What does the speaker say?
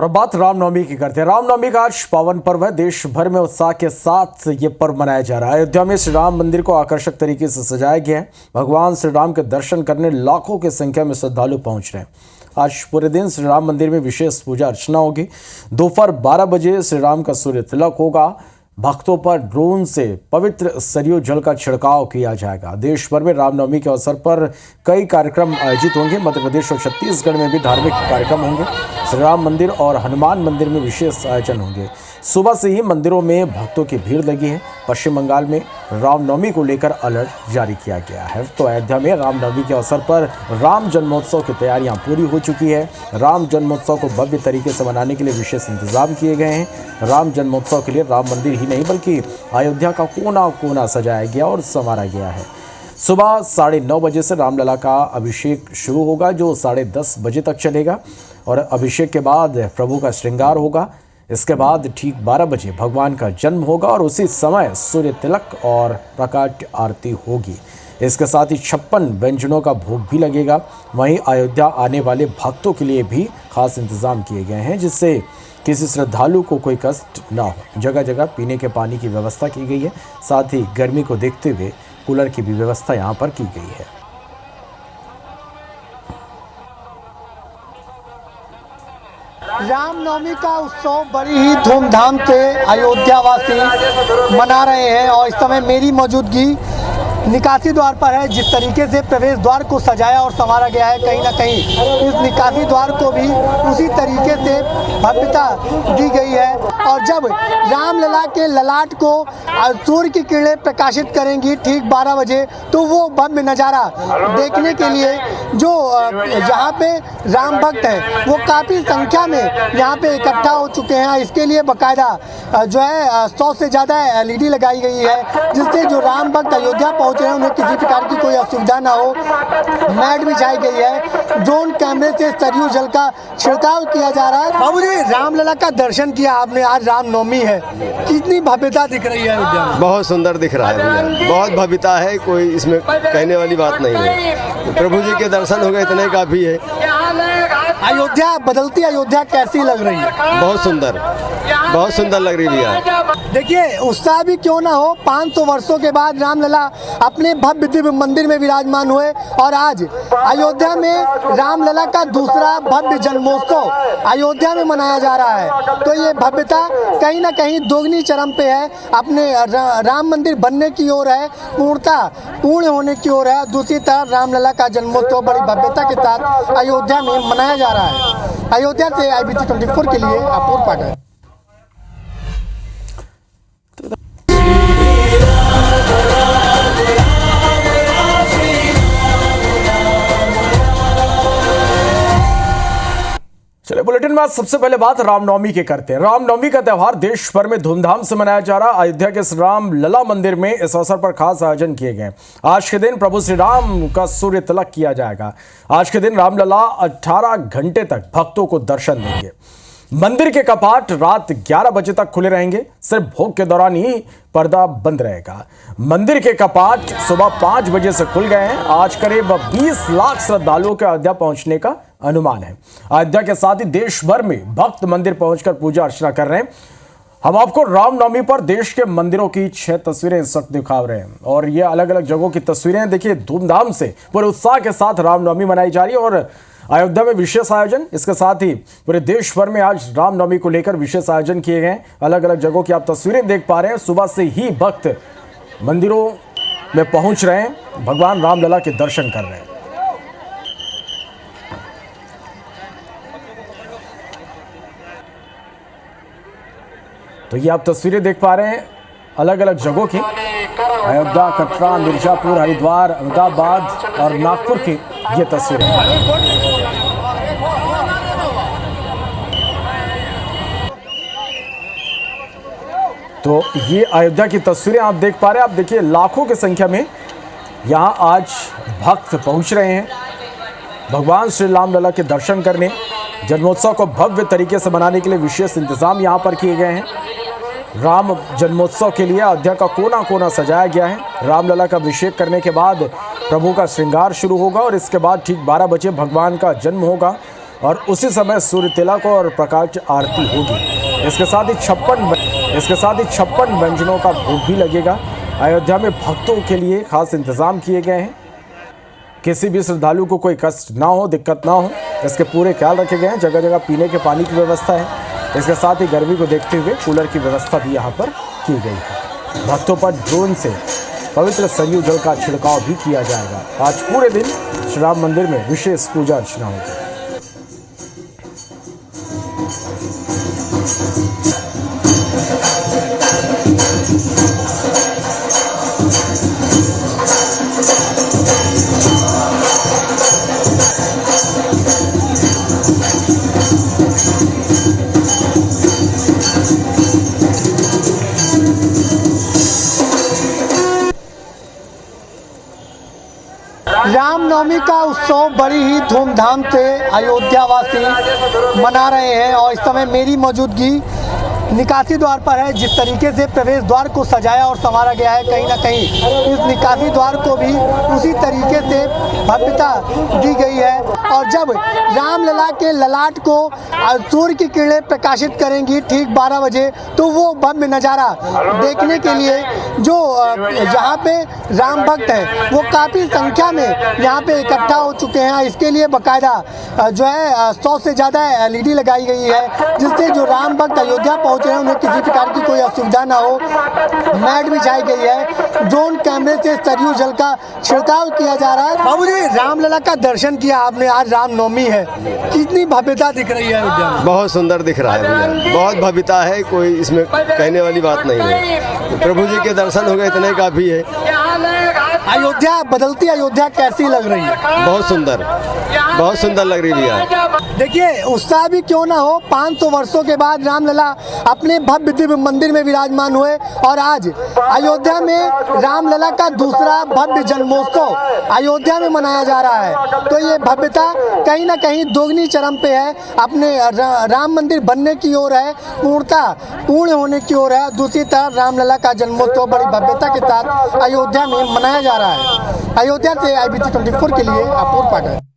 और अब बात रामनवमी की करते हैं। रामनवमी का आज पावन पर्व है। देश भर में उत्साह के साथ ये पर्व मनाया जा रहा है। अयोध्या में श्री राम मंदिर को आकर्षक तरीके से सजाया गया है। भगवान श्री राम के दर्शन करने लाखों की संख्या में श्रद्धालु पहुंच रहे हैं। आज पूरे दिन श्री राम मंदिर में विशेष पूजा अर्चना होगी। दोपहर 12 बजे श्री राम का सूर्य तिलक होगा। भक्तों पर ड्रोन से पवित्र सरयू जल का छिड़काव किया जाएगा। देश भर में रामनवमी के अवसर पर कई कार्यक्रम आयोजित होंगे। मध्य प्रदेश और छत्तीसगढ़ में भी धार्मिक कार्यक्रम होंगे। श्री राम मंदिर और हनुमान मंदिर में विशेष आयोजन होंगे। सुबह से ही मंदिरों में भक्तों की भीड़ लगी है। पश्चिम बंगाल में रामनवमी को लेकर अलर्ट जारी किया गया है। तो अयोध्या में रामनवमी के अवसर पर राम जन्मोत्सव की तैयारियां पूरी हो चुकी है। राम जन्मोत्सव को भव्य तरीके से मनाने के लिए विशेष इंतजाम किए गए हैं। राम जन्मोत्सव के लिए राम मंदिर ही नहीं बल्कि अयोध्या का कोना कोना सजाया गया और संवारा गया है। सुबह 9:30 बजे से रामलला का अभिषेक शुरू होगा, जो 10:30 बजे तक चलेगा और अभिषेक के बाद प्रभु का श्रृंगार होगा। इसके बाद ठीक 12 बजे भगवान का जन्म होगा और उसी समय सूर्य तिलक और प्रकाश आरती होगी। इसके साथ ही 56 व्यंजनों का भोग भी लगेगा। वहीं अयोध्या आने वाले भक्तों के लिए भी खास इंतजाम किए गए हैं, जिससे किसी श्रद्धालु को कोई कष्ट ना हो। जगह जगह पीने के पानी की व्यवस्था की गई है। साथ ही गर्मी को देखते हुए कूलर की भी व्यवस्था यहाँ पर की गई है। रामनवमी का उत्सव बड़ी ही धूमधाम से अयोध्यावासी मना रहे हैं और इस समय मेरी मौजूदगी निकासी द्वार पर है। जिस तरीके से प्रवेश द्वार को सजाया और संवारा गया है, कहीं ना कहीं इस निकासी द्वार को भी उसी तरीके से भव्यता दी गई है। और जब रामलला के ललाट को सूर्य की किरणें प्रकाशित करेंगी ठीक 12 बजे, तो वो भव्य नज़ारा देखने के लिए जो यहाँ पे राम भक्त हैं वो काफ़ी संख्या में यहाँ पे इकट्ठा हो चुके हैं। इसके लिए बाकायदा जो है 100 से ज़्यादा LED लगाई गई है, जिससे जो राम भक्त अयोध्या पहुँच रहे हैं उन्हें किसी प्रकार की कोई असुविधा ना हो। मैट बिछाई गई है। ड्रोन कैमरे से सरयू जल का छिड़काव किया जा रहा है। बाबूजी, रामलला का दर्शन किया आपने, आज रामनवमी है, कितनी भव्यता दिख रही है अयोध्या में? बहुत सुंदर दिख रहा है भैया, बहुत भव्यता है, कोई इसमें कहने वाली बात नहीं है। प्रभु जी के दर्शन हो गए इतने काफी है। अयोध्या, बदलती अयोध्या कैसी लग रही है? बहुत सुंदर लग रही है भैया। देखिए, उत्साह भी क्यों ना हो, 500 वर्षों के बाद रामलला अपने भव्य दिव्य मंदिर में विराजमान हुए और आज अयोध्या में रामलला का दूसरा भव्य जन्मोत्सव अयोध्या में मनाया जा रहा है। तो ये भव्यता कहीं ना कहीं दोगुनी चरम पे है, अपने राम मंदिर बनने की ओर है, पूर्ण होने की ओर है। दूसरी तरफ रामलला का जन्मोत्सव बड़ी भव्यता के साथ अयोध्या में मनाया जा रहा है। अयोध्या से IBC 24 के लिए अपूर्व पाठक। चलिए बुलेटिन में आज सबसे पहले बात रामनवमी की करते हैं। रामनवमी का त्यौहार देश भर में धूमधाम से मनाया जा रहा है। अयोध्या के श्री राम लला मंदिर में इस अवसर पर खास आयोजन किए गए। आज के दिन प्रभु श्री राम का सूर्य तिलक किया जाएगा। आज के दिन रामलला 18 घंटे तक भक्तों को दर्शन देंगे। मंदिर के कपाट रात 11 बजे तक खुले रहेंगे। सिर्फ भोग के दौरान ही पर्दा बंद रहेगा। मंदिर के कपाट सुबह 5 बजे से खुल गए हैं। आज करीब 20 लाख श्रद्धालुओं के अयोध्या पहुंचने का अनुमान है। अयोध्या के साथ ही देश भर में भक्त मंदिर पहुंचकर पूजा अर्चना कर रहे हैं। हम आपको रामनवमी पर देश के मंदिरों की 6 तस्वीरें इस वक्त दिखा रहे हैं और ये अलग अलग जगहों की तस्वीरें। देखिए, धूमधाम से पूरे उत्साह के साथ रामनवमी मनाई जा रही है और अयोध्या में विशेष आयोजन। इसके साथ ही पूरे देश भर में आज रामनवमी को लेकर विशेष आयोजन किए गए। अलग अलग जगहों की आप तस्वीरें देख पा रहे हैं। सुबह से ही भक्त मंदिरों में पहुंच रहे हैं, भगवान रामलला के दर्शन कर रहे हैं। तो ये आप तस्वीरें देख पा रहे हैं अलग अलग जगहों की। अयोध्या, कटरा, मिर्जापुर, हरिद्वार, अहमदाबाद और नागपुर की ये तस्वीरें। तो ये अयोध्या की तस्वीरें आप देख पा रहे हैं। आप देखिए, लाखों की संख्या में यहाँ आज भक्त पहुँच रहे हैं भगवान श्री रामलला के दर्शन करने। जन्मोत्सव को भव्य तरीके से मनाने के लिए विशेष इंतजाम यहाँ पर किए गए हैं। राम जन्मोत्सव के लिए अयोध्या का कोना कोना सजाया गया है। रामलला का अभिषेक करने के बाद प्रभु का श्रृंगार शुरू होगा और इसके बाद ठीक 12 बजे भगवान का जन्म होगा और उसी समय सूर्य तिलक और प्रकाश आरती होगी। इसके साथ ही 56 व्यंजनों का भोग भी लगेगा। अयोध्या में भक्तों के लिए खास इंतजाम किए गए हैं। किसी भी श्रद्धालु को कोई कष्ट ना हो, दिक्कत ना हो, इसके पूरे ख्याल रखे गए हैं। जगह जगह पीने के पानी की व्यवस्था है। इसके साथ ही गर्मी को देखते हुए कूलर की व्यवस्था भी यहाँ पर की गई है। भक्तों पर ड्रोन से पवित्र सरयू जल का छिड़काव भी किया जाएगा। आज पूरे दिन श्री राम मंदिर में विशेष पूजा अर्चना होगी। रामनवमी का उत्सव बड़ी ही धूमधाम से अयोध्यावासी मना रहे हैं और इस समय मेरी मौजूदगी निकासी द्वार पर है। जिस तरीके से प्रवेश द्वार को सजाया और संवारा गया है, कहीं ना कहीं इस निकासी द्वार को भी उसी तरीके से भव्यता दी गई है। और जब रामलला के ललाट को सूर्य की किरणें प्रकाशित करेंगी ठीक 12 बजे, तो वो भव्य नज़ारा देखने के लिए जो यहाँ पे राम भक्त हैं वो काफ़ी संख्या में यहाँ पे इकट्ठा हो चुके हैं। इसके लिए बाकायदा जो है 100 से ज़्यादा LED लगाई गई है, जिससे जो राम भक्त अयोध्या पहुँचे हैं उन्हें किसी प्रकार की कोई असुविधा ना हो। मैट बिछाई गई है। ड्रोन कैमरे से सरयू जल का छिड़काव किया जा रहा है। बाबूजी, रामलला का दर्शन किया आपने, आज रामनवमी है, कितनी भव्यता दिख रही है अयोध्या में? बहुत सुंदर दिख रहा है भैया, बहुत भव्यता है, कोई इसमें कहने वाली बात नहीं है। प्रभु जी के दर्शन हो गए, इतने काफ़ी है। अयोध्या, बदलती अयोध्या कैसी लग रही है? बहुत सुंदर लग रही भैया। देखिए, उत्साह भी क्यों ना हो, 500 वर्षों के बाद रामलला अपने भव्य दिव्य मंदिर में विराजमान हुए और आज अयोध्या में रामलला का दूसरा भव्य जन्मोत्सव अयोध्या में मनाया जा रहा है। तो ये भव्यता कहीं ना कहीं दोगुनी चरम पे है, अपने राम मंदिर बनने की ओर है, पूर्ण होने की ओर है। दूसरी तरफ रामलला का जन्मोत्सव बड़ी भव्यता के साथ अयोध्या में मनाया जा रहा है। अयोध्या से IBC 24 के लिए अपूर्व पाठक।